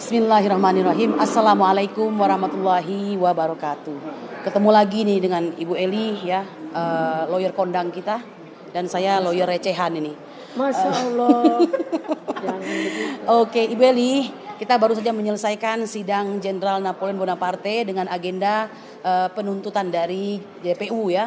Bismillahirrahmanirrahim. Assalamualaikum warahmatullahi wabarakatuh. Ketemu lagi nih dengan Ibu Eli ya, lawyer kondang kita, dan saya lawyer recehan ini. Masya Allah. Jangan begitu. Oke, Ibu Eli, kita baru saja menyelesaikan sidang Jenderal Napoleon Bonaparte dengan agenda penuntutan dari JPU ya.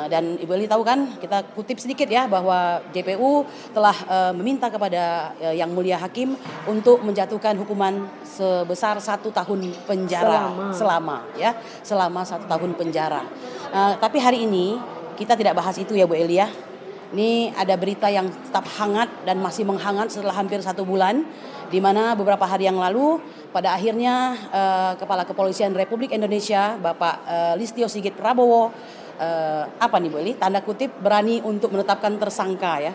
Dan Ibu Eli tahu kan, kita kutip sedikit ya, bahwa JPU telah meminta kepada Yang Mulia Hakim untuk menjatuhkan hukuman sebesar 1 tahun penjara selama 1 tahun penjara. Tapi hari ini kita tidak bahas itu ya Bu Eli ya. Ini ada berita yang tetap hangat dan masih menghangat setelah hampir 1 bulan, di mana beberapa hari yang lalu pada akhirnya Kepala Kepolisian Republik Indonesia Bapak Listio Sigit Prabowo apa nih Bu Eli, tanda kutip berani untuk menetapkan tersangka ya.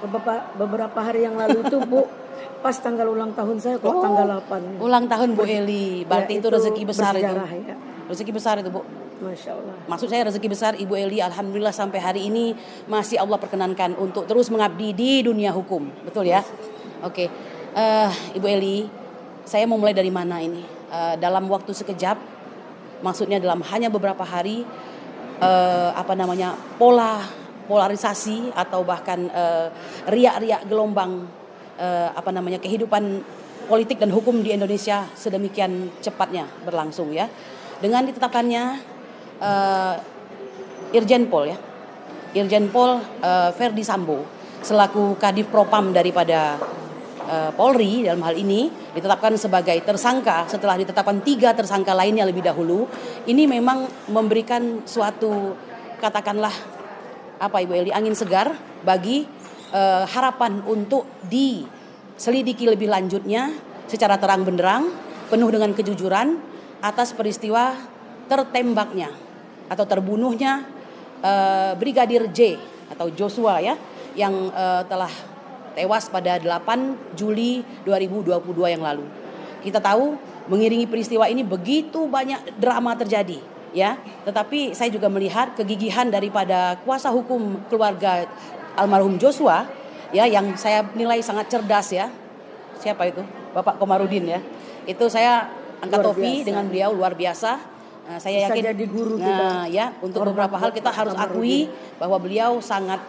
Beberapa hari yang lalu itu Bu, pas tanggal ulang tahun saya kok tanggal 8. Ulang tahun Bu Eli, berarti ya, itu rezeki besar itu. Ya. Rezeki besar itu Bu. Masya Allah. Maksud saya rezeki besar Ibu Eli, alhamdulillah sampai hari ini masih Allah perkenankan untuk terus mengabdi di dunia hukum, betul ya? Oke, Ibu Eli, saya mau mulai dari mana ini? Dalam waktu sekejap, maksudnya dalam hanya beberapa hari, polarisasi atau bahkan riak-riak gelombang kehidupan politik dan hukum di Indonesia sedemikian cepatnya berlangsung ya. Dengan ditetapkannya Irjen Pol Verdi Sambo selaku Kadif Propam daripada Polri dalam hal ini ditetapkan sebagai tersangka setelah ditetapkan 3 tersangka lainnya lebih dahulu. Ini memang memberikan suatu, katakanlah Ibu Eli, angin segar bagi harapan untuk diselidiki lebih lanjutnya secara terang benderang, penuh dengan kejujuran atas peristiwa tertembaknya atau terbunuhnya Brigadir J atau Joshua ya, yang telah tewas pada 8 Juli 2022 yang lalu. Kita tahu mengiringi peristiwa ini begitu banyak drama terjadi ya, tetapi saya juga melihat kegigihan daripada kuasa hukum keluarga almarhum Joshua ya, yang saya nilai sangat cerdas ya. Siapa itu? Bapak Komarudin ya. Itu saya angkat topi dengan beliau, luar biasa. Saya yakin jadi guru kita. Ya, untuk beberapa hal kita harus akui bahwa beliau sangat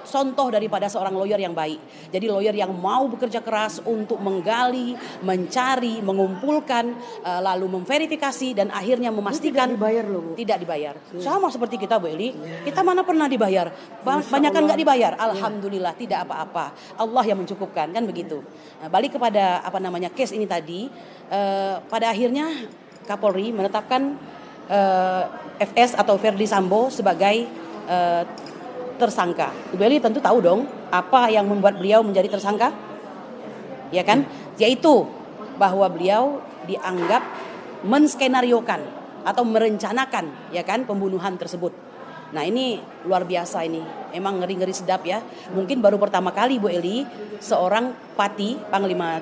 contoh daripada seorang lawyer yang baik. Jadi lawyer yang mau bekerja keras untuk menggali, mencari, mengumpulkan, lalu memverifikasi dan akhirnya memastikan tidak dibayar loh Bu. Tidak dibayar. Sama seperti kita Bu Eli. Kita mana pernah dibayar? Banyak kan nggak dibayar. Alhamdulillah tidak apa-apa. Allah yang mencukupkan, kan begitu. Nah, balik kepada case ini tadi, pada akhirnya Kapolri menetapkan FS atau Verdi Sambo sebagai tersangka. Ibu Eli tentu tahu dong apa yang membuat beliau menjadi tersangka, ya kan? Yaitu bahwa beliau dianggap menskenariokan atau merencanakan, ya kan, pembunuhan tersebut. Nah ini luar biasa, ini emang ngeri-ngeri sedap ya. Mungkin baru pertama kali Bu Eli seorang pati panglima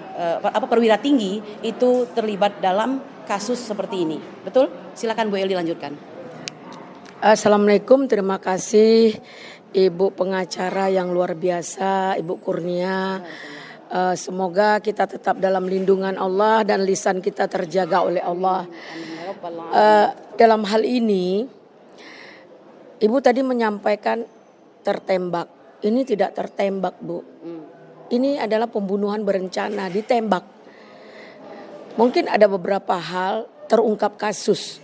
perwira tinggi itu terlibat dalam kasus seperti ini. Betul? Silakan Bu Eli lanjutkan. Assalamualaikum, terima kasih Ibu pengacara yang luar biasa, Ibu Kurnia. Semoga kita tetap dalam lindungan Allah dan lisan kita terjaga oleh Allah. Dalam hal ini, Ibu tadi menyampaikan tertembak. Ini tidak tertembak Bu. Ini adalah pembunuhan berencana, ditembak. Mungkin ada beberapa hal terungkap kasus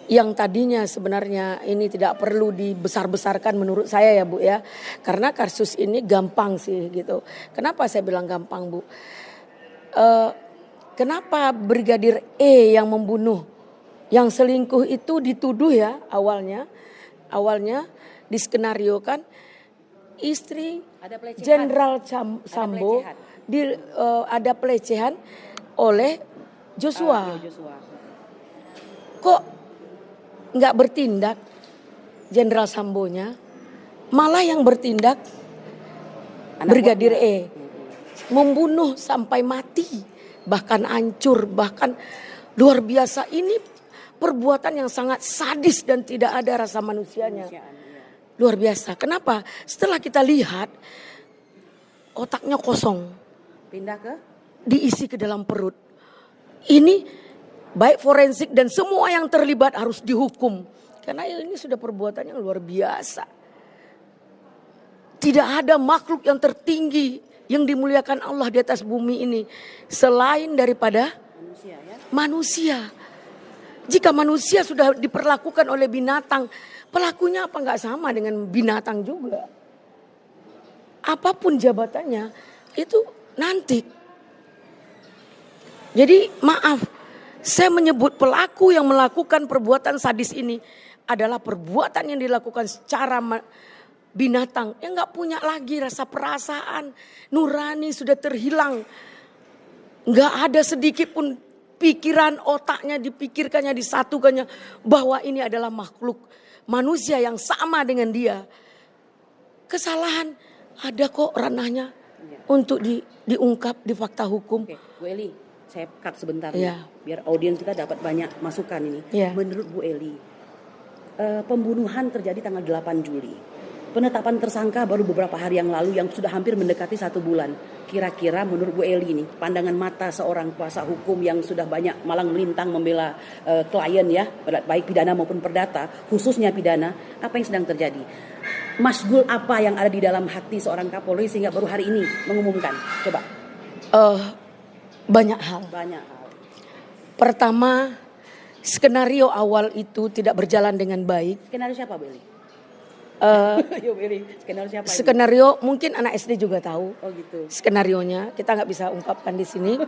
yang tadinya sebenarnya ini tidak perlu dibesar-besarkan menurut saya ya Bu ya. Karena kasus ini gampang sih gitu. Kenapa saya bilang gampang Bu? Kenapa Brigadir E yang membunuh, yang selingkuh itu dituduh ya awalnya diskenariokan istri Jenderal Sambo ada pelecehan oleh Joshua. Kok nggak bertindak Jenderal Sambonya, malah yang bertindak Brigadir E, membunuh sampai mati, bahkan hancur, bahkan luar biasa. Ini perbuatan yang sangat sadis dan tidak ada rasa manusianya. Luar biasa. Kenapa? Setelah kita lihat otaknya kosong, pindah ke diisi ke dalam perut. ini baik forensik dan semua yang terlibat harus dihukum. Karena ini sudah perbuatan yang luar biasa. Tidak ada makhluk yang tertinggi yang dimuliakan Allah di atas bumi ini selain daripada manusia. Jika manusia sudah diperlakukan oleh binatang, pelakunya apa nggak sama dengan binatang juga? Apapun jabatannya itu nanti. Jadi maaf, saya menyebut pelaku yang melakukan perbuatan sadis ini adalah perbuatan yang dilakukan secara binatang yang nggak punya lagi rasa perasaan, nurani sudah terhilang, nggak ada sedikit pun pikiran otaknya dipikirkannya disatukannya bahwa ini adalah makhluk manusia yang sama dengan dia. Kesalahan ada kok ranahnya untuk diungkap di fakta hukum. Oke, Bu Eli, saya cut sebentar ya, biar audiens kita dapat banyak masukan ini. Ya. Menurut Bu Eli, pembunuhan terjadi tanggal 8 Juli. Penetapan tersangka baru beberapa hari yang lalu yang sudah hampir mendekati 1 bulan. Kira-kira menurut Bu Eli ini, pandangan mata seorang kuasa hukum yang sudah banyak malang melintang membela klien ya, baik pidana maupun perdata, khususnya pidana, apa yang sedang terjadi? Masgul apa yang ada di dalam hati seorang Kapolri sehingga baru hari ini mengumumkan? Coba. Banyak hal. Pertama, skenario awal itu tidak berjalan dengan baik. Skenario siapa, Bu Eli? Skenario siapa? Skenario mungkin anak SD juga tahu. Oh gitu. Skenarionya kita nggak bisa ungkapkan di sini.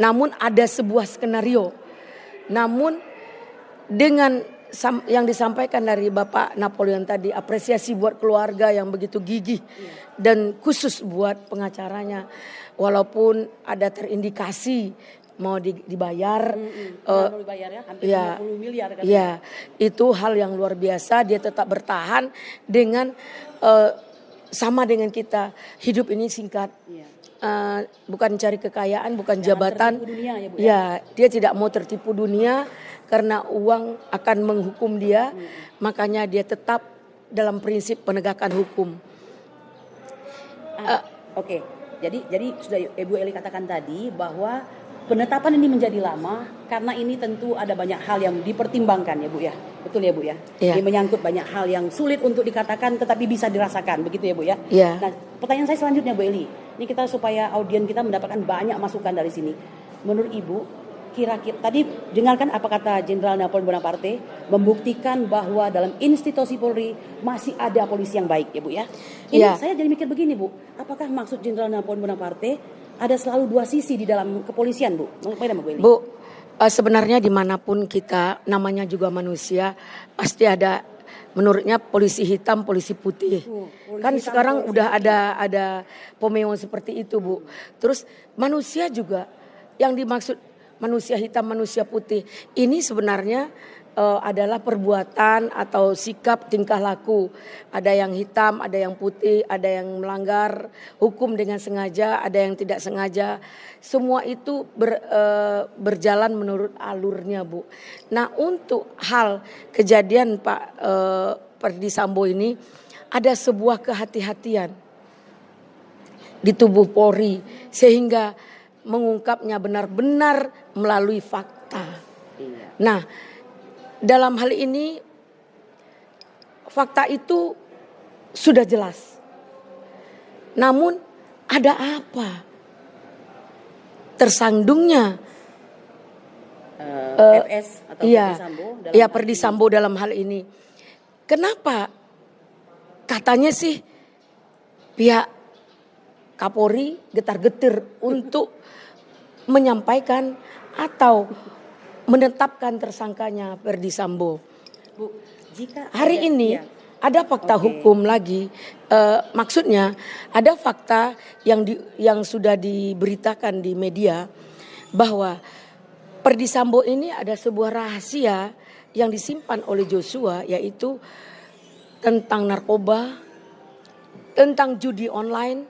Namun ada sebuah skenario. Namun dengan yang disampaikan dari Bapak Napoleon tadi, apresiasi buat keluarga yang begitu gigih dan khusus buat pengacaranya, walaupun ada terindikasi mau dibayar, hampir 50 miliar katanya. Ya, itu hal yang luar biasa. Dia tetap bertahan dengan sama dengan kita. Hidup ini singkat. Bukan cari kekayaan, bukan jabatan. Dunia, ya, Bu, ya, dia tidak mau tertipu dunia karena uang akan menghukum dia. Makanya dia tetap dalam prinsip penegakan hukum. Oke. Jadi sudah Ibu Eli katakan tadi bahwa penetapan ini menjadi lama karena ini tentu ada banyak hal yang dipertimbangkan ya Bu ya. Betul ya Bu ya? Ya. Ini menyangkut banyak hal yang sulit untuk dikatakan tetapi bisa dirasakan, begitu ya Bu ya? Ya. Nah, pertanyaan saya selanjutnya Bu Eli. Ini kita supaya audiens kita mendapatkan banyak masukan dari sini. Menurut Ibu, kira-kira tadi dengarkan apa kata Jenderal Napoleon Bonaparte, membuktikan bahwa dalam institusi Polri masih ada polisi yang baik ya Bu ya. Ini saya jadi mikir begini Bu, apakah maksud Jenderal Napoleon Bonaparte ada selalu dua sisi di dalam kepolisian Bu? Bagaimana Bu Eli? Bu, sebenarnya dimanapun kita namanya juga manusia pasti ada, menurutnya polisi hitam, polisi putih. Kan hitam, sekarang udah ada pomeo seperti itu Bu. Terus manusia juga yang dimaksud manusia hitam, manusia putih ini sebenarnya adalah perbuatan atau sikap tingkah laku. Ada yang hitam, ada yang putih, ada yang melanggar hukum dengan sengaja, ada yang tidak sengaja. Semua itu berjalan menurut alurnya Bu. Nah untuk hal kejadian Pak Ferdy Sambo ini ada sebuah kehati-hatian di tubuh Polri sehingga mengungkapnya benar-benar melalui fakta. Nah, dalam hal ini fakta itu sudah jelas. Namun ada apa? Tersandungnya FS atau iya, Ferdy Sambo dalam Ferdy Sambo dalam hal ini. Kenapa? Katanya sih pihak Kapolri getar-getir untuk menyampaikan atau menetapkan tersangkanya Ferdy Sambo. Bu, jika hari ini ada fakta hukum lagi, maksudnya ada fakta yang sudah diberitakan di media bahwa Ferdy Sambo ini ada sebuah rahasia yang disimpan oleh Joshua, yaitu tentang narkoba, tentang judi online,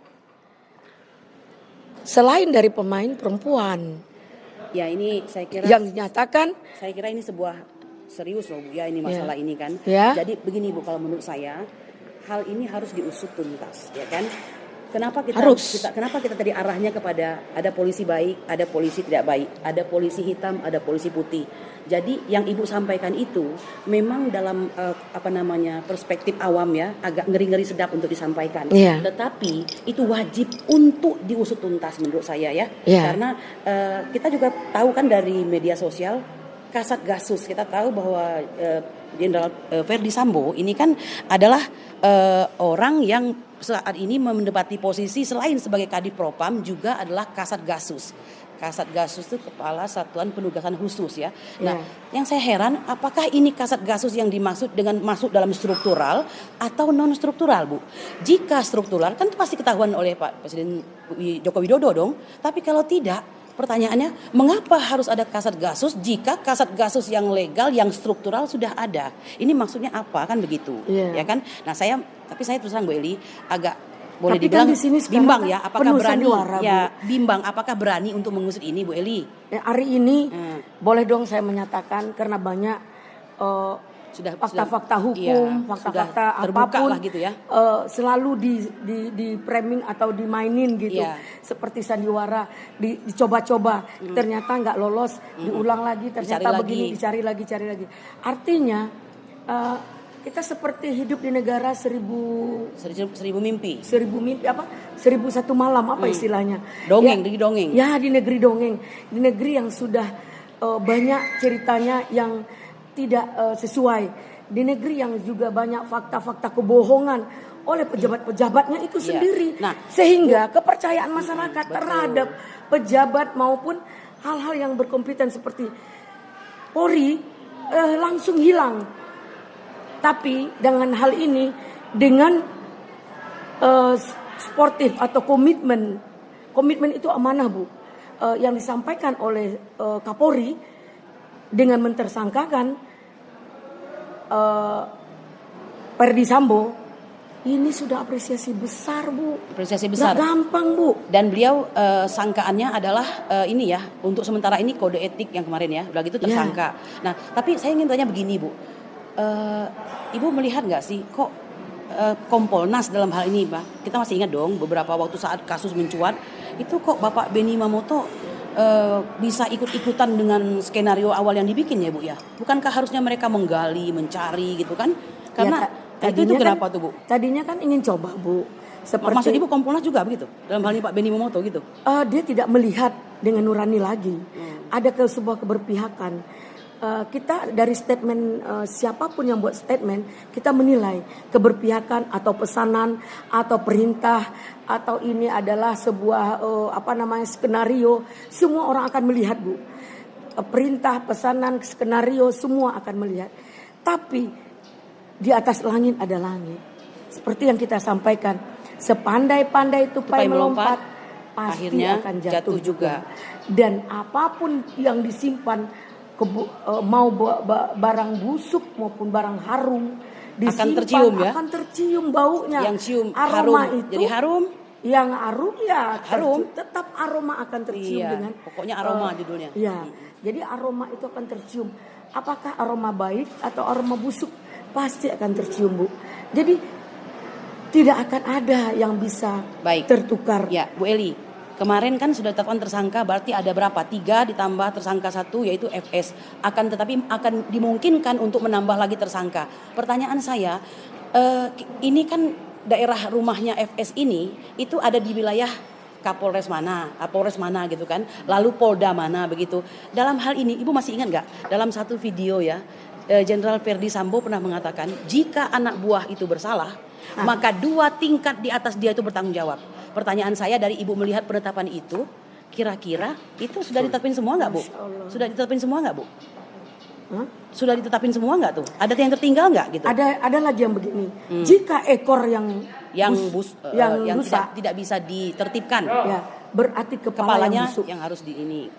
selain dari pemain perempuan. Ya ini saya kira yang dinyatakan. Saya kira ini sebuah serius loh Bu ya, ini masalah ini kan. Jadi begini Bu, kalau menurut saya hal ini harus diusut tuntas ya kan. Kenapa kita tadi arahnya kepada ada polisi baik, ada polisi tidak baik, ada polisi hitam, ada polisi putih. Jadi yang Ibu sampaikan itu memang dalam perspektif awam ya, agak ngeri-ngeri sedap untuk disampaikan. Yeah. Tetapi itu wajib untuk diusut tuntas menurut saya ya. Yeah. Karena kita juga tahu kan dari media sosial Kasat Gasus, kita tahu bahwa Jenderal Verdi Sambo ini kan adalah orang yang saat ini menempati posisi selain sebagai Kadif Propam juga adalah Kasat Gasus. Kasat Gasus itu Kepala Satuan Penugasan Khusus ya. Nah, yang saya heran apakah ini Kasat Gasus yang dimaksud dengan masuk dalam struktural atau non struktural, Bu? Jika struktural kan pasti ketahuan oleh Pak Presiden Joko Widodo dong. Tapi kalau tidak, pertanyaannya, mengapa harus ada Kasat Gasus jika Kasat Gasus yang legal, yang struktural sudah ada? Ini maksudnya apa kan begitu, ya kan? Nah tapi saya terus terang Bu Eli agak boleh tapi dibilang kan di sini bimbang ya, apakah berani? Sandiwara, ya bimbang, apakah berani untuk mengusut ini Bu Eli? Hari ini boleh dong saya menyatakan karena banyak fakta-fakta hukum, fakta-fakta apapun lah gitu ya. Selalu di framing atau dimainin gitu. Seperti sandiwara dicoba-coba, ternyata nggak lolos, diulang lagi, ternyata begini, dicari lagi. Artinya kita seperti hidup di negara seribu mimpi apa? 1001 malam apa istilahnya? Dongeng, di dongeng. Ya, di negeri dongeng, di negeri yang sudah banyak ceritanya yang tidak sesuai, di negeri yang juga banyak fakta-fakta kebohongan oleh pejabat-pejabatnya itu sendiri. Nah, sehingga kepercayaan masyarakat terhadap pejabat maupun hal-hal yang berkompeten seperti Polri langsung hilang. Tapi dengan hal ini, dengan sportif atau komitmen itu amanah Bu, yang disampaikan oleh Kapolri dengan mentersangkakan Verdi Sambo, ini sudah apresiasi besar Bu. Apresiasi besar. Nggak gampang Bu. Dan beliau sangkaannya adalah ini ya, untuk sementara ini kode etik yang kemarin ya, udah gitu tersangka. Nah, tapi saya ingin tanya begini Bu. Ibu melihat nggak sih kok Kompolnas dalam hal ini, Pak? Kita masih ingat dong beberapa waktu saat kasus mencuat itu kok Bapak Benny Mamoto bisa ikut-ikutan dengan skenario awal yang dibikin ya Bu ya? Bukankah harusnya mereka menggali, mencari gitu kan? Karena itu kenapa tuh Bu? Tadinya kan ingin coba Bu. Maksud Ibu Kompolnas juga begitu? Dalam hal ini Pak Benny Mamoto gitu? Dia tidak melihat dengan nurani lagi. Ada sebuah keberpihakan. Kita dari statement siapapun yang buat statement, kita menilai keberpihakan atau pesanan atau perintah atau ini adalah sebuah skenario. Semua orang akan melihat Bu. Perintah, pesanan, skenario semua akan melihat. Tapi di atas langit ada langit. Seperti yang kita sampaikan, sepandai-pandai tupai melompat, pasti akhirnya akan jatuh juga. Dan apapun yang disimpan, mau barang busuk maupun barang harum disimpan, akan tercium ya, akan tercium baunya, yang cium aroma harum. Itu jadi harum, yang harum ya harum, tetap aroma akan tercium dengan pokoknya aroma judulnya. Jadi aroma itu akan tercium. Apakah aroma baik atau aroma busuk, pasti akan tercium Bu. Jadi tidak akan ada yang bisa tertukar. Ya Bu Eli, kemarin kan sudah ditetapkan tersangka, berarti ada berapa? 3 ditambah tersangka 1 yaitu FS. Tetapi akan dimungkinkan untuk menambah lagi tersangka. Pertanyaan saya, ini kan daerah rumahnya FS ini itu ada di wilayah Kapolres mana, Polres mana gitu kan, lalu Polda mana begitu. Dalam hal ini Ibu masih ingat nggak? Dalam satu video ya, Jenderal Verdi Sambo pernah mengatakan jika anak buah itu bersalah, maka 2 tingkat di atas dia itu bertanggung jawab. Pertanyaan saya dari Ibu melihat penetapan itu, kira-kira itu sudah ditetapin semua nggak Bu? Sudah ditetapin semua nggak Bu? Sudah ditetapin semua nggak tuh? Ada yang tertinggal nggak gitu? Ada lagi yang begini. Jika ekor yang tidak bisa ditertibkan, ya berarti kepalanya yang harus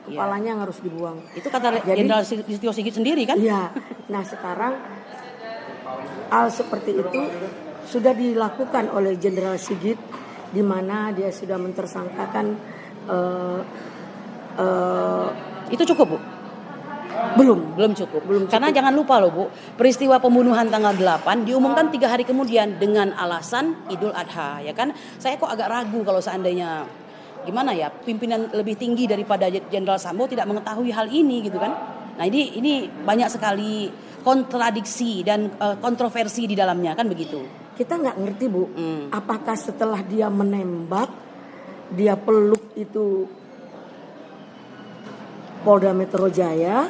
kepalanya yang harus dibuang. Itu kata Jenderal Listio Sigit sendiri kan? Iya. Nah sekarang hal seperti itu sudah dilakukan oleh Jenderal Sigit, di mana dia sudah mentersangkakan itu cukup Bu? Belum cukup. Karena jangan lupa loh Bu, peristiwa pembunuhan tanggal 8 diumumkan 3 hari kemudian dengan alasan Idul Adha, ya kan? Saya kok agak ragu kalau seandainya gimana ya, pimpinan lebih tinggi daripada Jenderal Sambo tidak mengetahui hal ini gitu kan? Nah ini banyak sekali kontradiksi dan kontroversi di dalamnya kan begitu. Kita nggak ngerti Bu, apakah setelah dia menembak, dia peluk itu Polda Metro Jaya.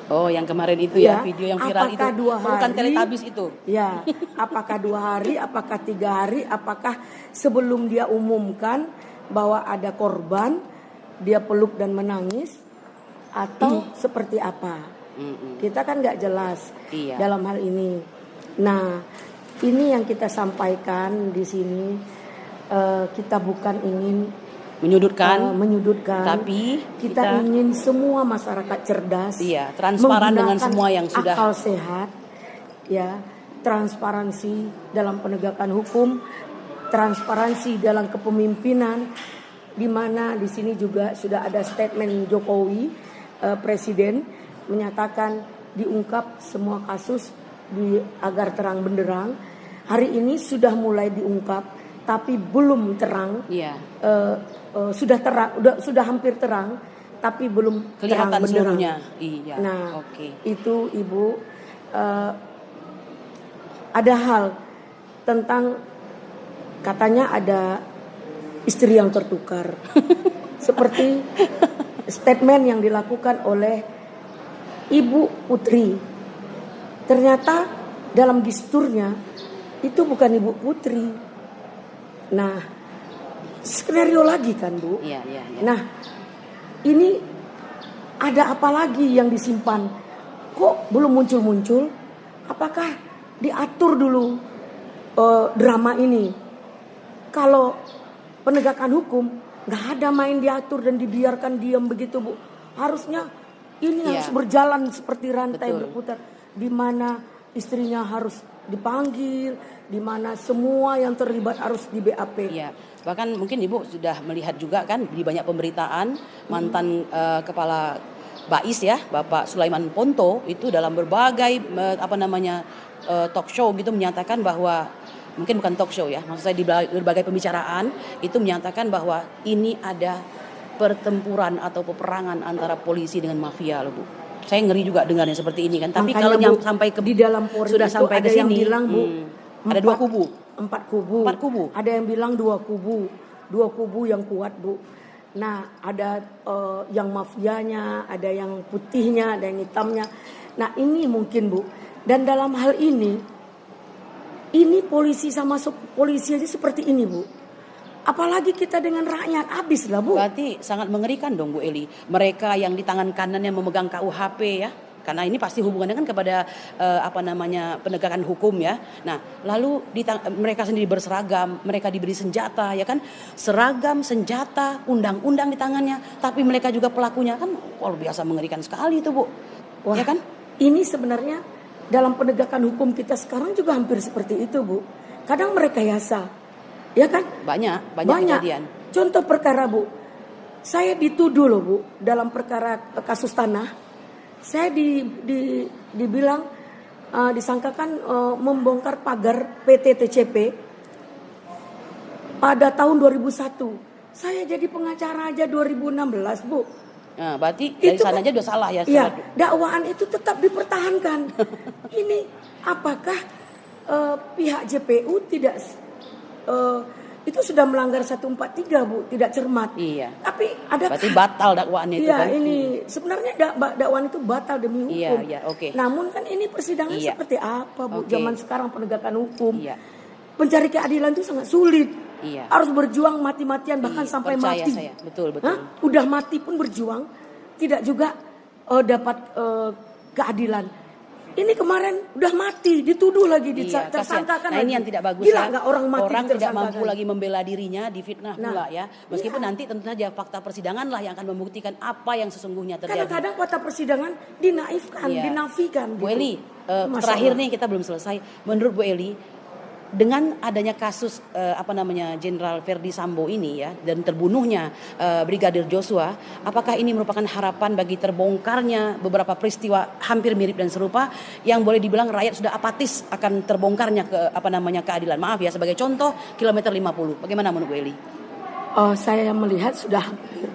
Oh, yang kemarin itu ya, video yang viral apakah itu. 2 hari, bukan teletabis itu. Ya, apakah 2 hari, apakah 3 hari, apakah sebelum dia umumkan bahwa ada korban, dia peluk dan menangis, atau seperti apa? Kita kan nggak jelas dalam hal ini. Nah, ini yang kita sampaikan di sini. Kita bukan ingin menyudutkan, tapi kita ingin semua masyarakat cerdas, transparan dengan semua yang sudah akal sehat, ya, transparansi dalam penegakan hukum, transparansi dalam kepemimpinan, di mana di sini juga sudah ada statement Jokowi, Presiden menyatakan diungkap semua kasus agar terang benderang. Hari ini sudah mulai diungkap, tapi belum terang. Sudah hampir terang, tapi belum kelihatan terang benderang. Nah, itu Ibu, ada hal tentang katanya ada istri yang tertukar, seperti statement yang dilakukan oleh Ibu Putri. Ternyata dalam gesturnya itu bukan Ibu Putri. Nah, skenario lagi kan Bu. Nah, ini ada apa lagi yang disimpan? Kok belum muncul-muncul? Apakah diatur dulu drama ini? Kalau penegakan hukum nggak ada main diatur dan dibiarkan diam begitu Bu. Harusnya ini harus berjalan seperti rantai berputar, di mana istrinya harus dipanggil, di mana semua yang terlibat harus di BAP. Bahkan mungkin Ibu sudah melihat juga kan di banyak pemberitaan mantan kepala Bais ya, Bapak Sulaiman Ponto itu dalam berbagai talk show gitu menyatakan bahwa, mungkin bukan talk show ya, maksud saya di berbagai pembicaraan itu menyatakan bahwa ini ada pertempuran atau peperangan antara polisi dengan mafia loh Bu. Saya ngeri juga dengarnya seperti ini kan. Tapi makanya, kalau Bu, yang sampai ke di dalam Polri sudah sampai ke sini, bilang Bu, ada 2 kubu. 4 kubu. Ada yang bilang 2 kubu. 2 kubu yang kuat Bu. Nah, ada yang mafianya, ada yang putihnya, ada yang hitamnya. Nah, ini mungkin Bu. Dan dalam hal ini polisi sama polisi aja seperti ini Bu. Apalagi kita dengan rakyat, habis lah Bu. Berarti sangat mengerikan dong Bu Eli. Mereka yang di tangan kanannya memegang KUHP ya. Karena ini pasti hubungannya kan kepada penegakan hukum ya. Nah, lalu mereka sendiri berseragam, mereka diberi senjata ya kan, seragam, senjata, undang-undang di tangannya, tapi mereka juga pelakunya kan, luar biasa mengerikan sekali itu Bu. Wah, ya kan? Ini sebenarnya dalam penegakan hukum kita sekarang juga hampir seperti itu Bu. Kadang merekayasa, ya kan? Banyak kejadian. Contoh perkara Bu, saya dituduh loh Bu dalam perkara kasus tanah. Saya dibilang disangkakan membongkar pagar PT TCP pada tahun 2001. Saya jadi pengacara aja 2016 Bu. Nah, berarti dari sana aja udah salah ya. Iya, dakwaan itu tetap dipertahankan. Ini apakah pihak JPU tidak itu sudah melanggar 143 Bu, tidak cermat. Iya. Tapi ada berarti batal dakwaannya itu kan. Iya, ini sebenarnya dakwaan itu batal demi hukum. Iya, Namun kan ini persidangan seperti apa Bu? Zaman sekarang penegakan hukum. Mencari keadilan itu sangat sulit. Harus berjuang mati-matian bahkan sampai mati. Saya. Betul. Udah mati pun berjuang, tidak juga dapat keadilan. Ini kemarin udah mati, dituduh lagi, tersangkakan. Nah, ini yang tidak bagus. Gila nggak orang mati tidak mampu lagi membela dirinya, difitnah pula ya. Meskipun nanti tentu saja fakta persidangan lah yang akan membuktikan apa yang sesungguhnya terjadi. Kadang-kadang fakta persidangan dinaifkan, dinafikan. Bu Eli, terakhir nih kita belum selesai. Menurut Bu Eli, dengan adanya kasus Jenderal Verdi Sambo ini ya, dan terbunuhnya Brigadir Joshua, apakah ini merupakan harapan bagi terbongkarnya beberapa peristiwa hampir mirip dan serupa yang boleh dibilang rakyat sudah apatis akan terbongkarnya keadilan? Maaf ya, sebagai contoh kilometer 50. Bagaimana menurut Bu Eli? Saya melihat sudah hampir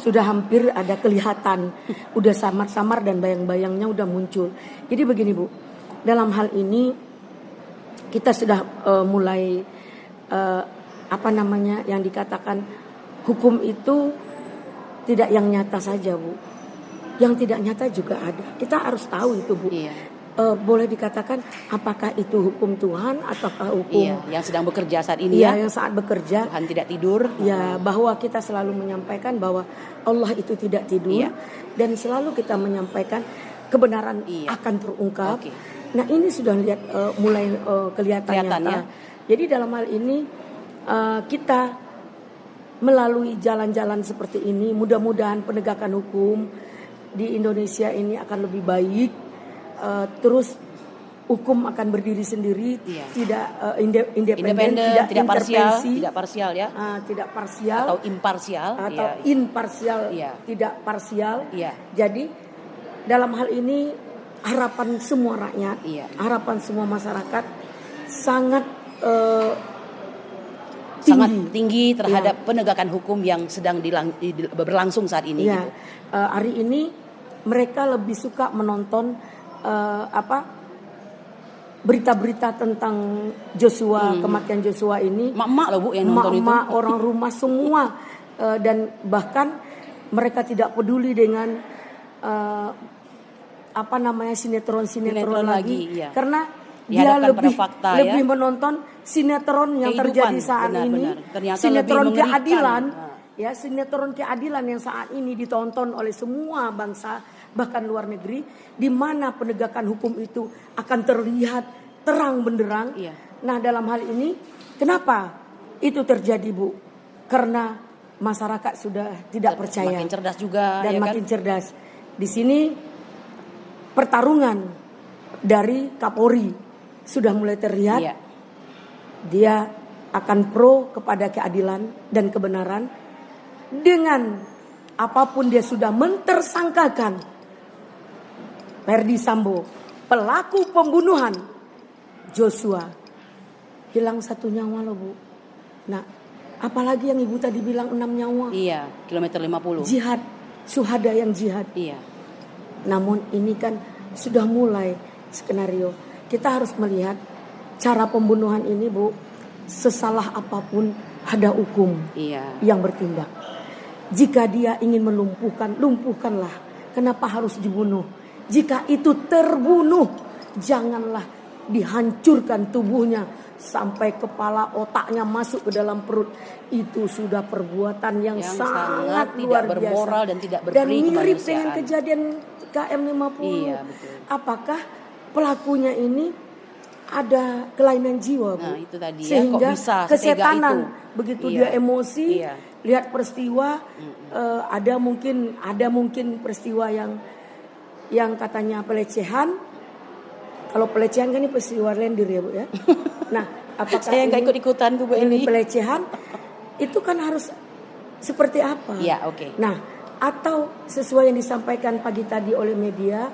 sudah hampir ada kelihatan, udah samar-samar dan bayang-bayangnya udah muncul. Jadi begini Bu, dalam hal ini kita sudah mulai yang dikatakan hukum itu tidak yang nyata saja Bu, yang tidak nyata juga ada. Kita harus tahu itu Bu. Iya. Boleh dikatakan apakah itu hukum Tuhan ataukah hukum yang sedang bekerja saat ini yang saat bekerja. Tuhan tidak tidur. Ya, bahwa kita selalu menyampaikan bahwa Allah itu tidak tidur, dan selalu kita menyampaikan kebenaran akan terungkap. Okay. Nah, ini sudah lihat mulai kelihatan nyata. Ya. Jadi dalam hal ini kita melalui jalan-jalan seperti ini, mudah-mudahan penegakan hukum di Indonesia ini akan lebih baik. Terus hukum akan berdiri sendiri, tidak independen, tidak parsial ya, tidak parsial atau imparsial, tidak parsial. Jadi dalam hal ini harapan semua rakyat, harapan semua masyarakat sangat tinggi terhadap penegakan hukum yang sedang berlangsung saat ini. Gitu. Hari ini mereka lebih suka menonton berita-berita tentang Joshua, kematian Joshua ini. Mak-mak loh Bu yang nonton itu. Orang rumah semua, dan bahkan mereka tidak peduli dengan sinetron lagi. Karena dia lebih menonton sinetron yang kehidupan, terjadi saat ini, sinetron keadilan. Ya, sinetron keadilan yang saat ini ditonton oleh semua bangsa, bahkan luar negeri, di mana penegakan hukum itu akan terlihat terang benderang. Nah, dalam hal ini kenapa itu terjadi Bu? Karena masyarakat sudah tidak percaya, makin cerdas juga dan makin cerdas. Di sini pertarungan dari Kapolri sudah mulai terlihat. Dia akan pro kepada keadilan dan kebenaran. Dengan apapun dia sudah mentersangkakan Verdi Sambo, pelaku pembunuhan Joshua. Hilang 1 nyawa loh Bu. Nah, apalagi yang Ibu tadi bilang 6 nyawa. Iya, kilometer 50. Jihad, syuhada yang jihad. Iya. Namun ini kan sudah mulai skenario. Kita harus melihat cara pembunuhan ini Bu, sesalah apapun ada hukum yang bertindak. Jika dia ingin lumpuhkanlah. Kenapa harus dibunuh? Jika itu terbunuh, janganlah dihancurkan tubuhnya sampai kepala otaknya masuk ke dalam perut. Itu sudah perbuatan yang sangat luar biasa, bermoral dan tidak dan mirip dengan kejadian KM50. Iya, betul. Apakah pelakunya ini ada kelainan jiwa Bu? Nah, itu tadi sehingga kok bisa kesetanan itu? Begitu dia emosi, lihat peristiwa, ada mungkin peristiwa yang katanya pelecehan. Kalau pelecehan kan ini peristiwa lendir ya Bu ya. Nah, apakah saya nggak ikut-ikutan Bu ini pelecehan? Itu kan harus seperti apa? Nah, atau sesuai yang disampaikan pagi tadi oleh media,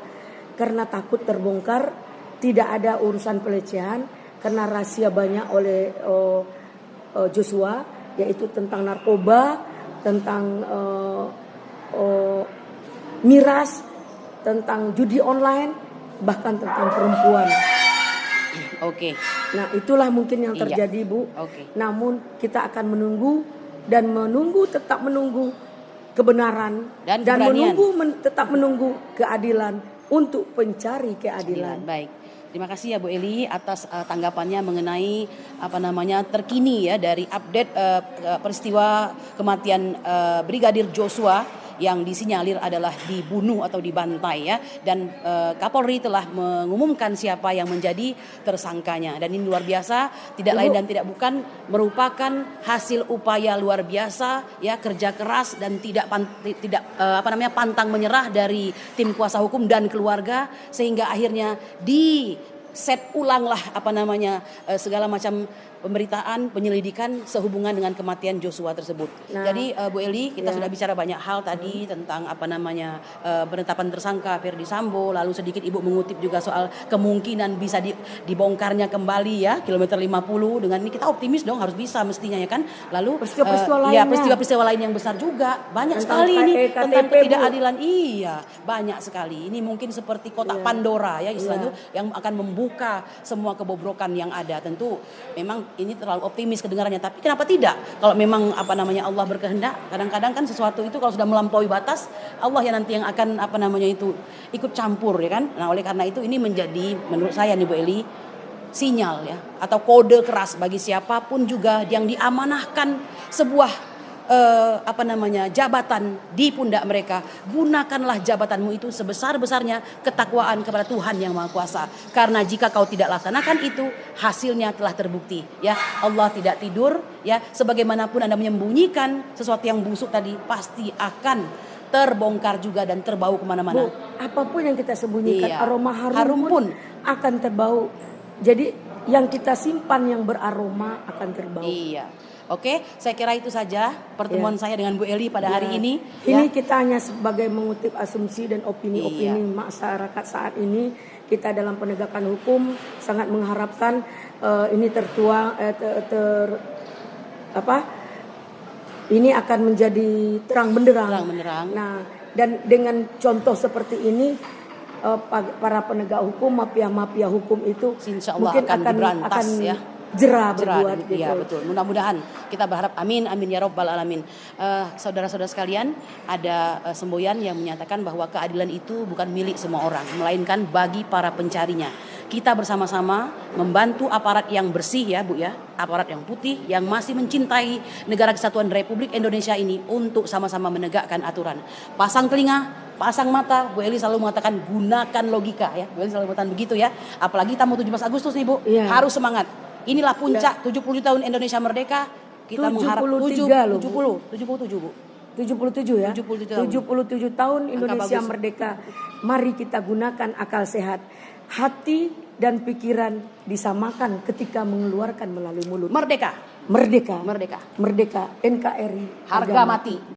karena takut terbongkar, tidak ada urusan pelecehan karena rahasia banyak oleh Joshua, yaitu tentang narkoba, tentang miras, tentang judi online, bahkan tentang perempuan. Nah, itulah mungkin yang terjadi Bu. Namun kita akan menunggu tetap menunggu kebenaran dan tetap menunggu keadilan untuk pencari keadilan. Baik. Terima kasih ya Bu Eli atas tanggapannya mengenai terkini ya dari update peristiwa kematian Brigadir Joshua yang disinyalir adalah dibunuh atau dibantai ya, dan Kapolri telah mengumumkan siapa yang menjadi tersangkanya, dan ini luar biasa, tidak lain dan tidak bukan merupakan hasil upaya luar biasa ya, kerja keras dan tidak pantang menyerah dari tim kuasa hukum dan keluarga, sehingga akhirnya set ulanglah segala macam pemberitaan, penyelidikan sehubungan dengan kematian Joshua tersebut. Nah, jadi Bu Eli, kita sudah bicara banyak hal tadi tentang penetapan tersangka Ferdi Sambo, lalu sedikit Ibu mengutip juga soal kemungkinan bisa dibongkarnya kembali ya kilometer 50. Dengan ini kita optimis dong, harus bisa mestinya ya kan. Lalu peristiwa-peristiwa lain yang besar juga banyak tentang sekali ini tentang ketidakadilan. Iya, banyak sekali. Ini mungkin seperti kotak Pandora ya istilahnya yang akan membuka semua kebobrokan yang ada. Tentu memang ini terlalu optimis kedengarannya, tapi kenapa tidak? Kalau memang Allah berkehendak, kadang-kadang kan sesuatu itu kalau sudah melampaui batas, Allah ya nanti yang akan ikut campur ya kan. Nah, oleh karena itu ini menjadi menurut saya nih Bu Eli sinyal ya atau kode keras bagi siapapun juga yang diamanahkan sebuah jabatan di pundak mereka. Gunakanlah jabatanmu itu sebesar-besarnya ketakwaan kepada Tuhan yang Maha Kuasa. Karena jika kau tidak laksanakan itu, hasilnya telah terbukti. Ya, Allah tidak tidur. Ya, sebagaimanapun Anda menyembunyikan sesuatu yang busuk tadi, pasti akan terbongkar juga dan terbau kemana-mana. Bu, apapun yang kita sembunyikan, aroma harum pun akan terbau. Jadi yang kita simpan yang beraroma akan terbau. Iya. Oke, saya kira itu saja pertemuan saya dengan Bu Eli pada hari ini. Ini kita hanya sebagai mengutip asumsi dan opini-opini masyarakat saat ini. Kita dalam penegakan hukum sangat mengharapkan ini tertuang ini akan menjadi terang benderang. Nah, dan dengan contoh seperti ini para penegak hukum, mafia hukum itu insya Allah mungkin akan diberantas ya. Jerah berbuat gitu. Iya betul. Mudah-mudahan kita berharap amin ya robbal alamin. Saudara-saudara sekalian, ada semboyan yang menyatakan bahwa keadilan itu bukan milik semua orang, melainkan bagi para pencarinya. Kita bersama-sama membantu aparat yang bersih ya Bu ya, aparat yang putih yang masih mencintai negara kesatuan Republik Indonesia ini untuk sama-sama menegakkan aturan. Pasang telinga, pasang mata, Bu Eli selalu mengatakan gunakan logika ya. Bu Eli selalu mengatakan begitu ya. Apalagi tamu 17 Agustus nih Bu, harus semangat. Inilah puncak 70 tahun Indonesia merdeka. Kita mengharap 77 Bu. 77 ya. 77 tahun Indonesia merdeka. Mari kita gunakan akal sehat. Hati dan pikiran disamakan ketika mengeluarkan melalui mulut. Merdeka. NKRI. Harga mati.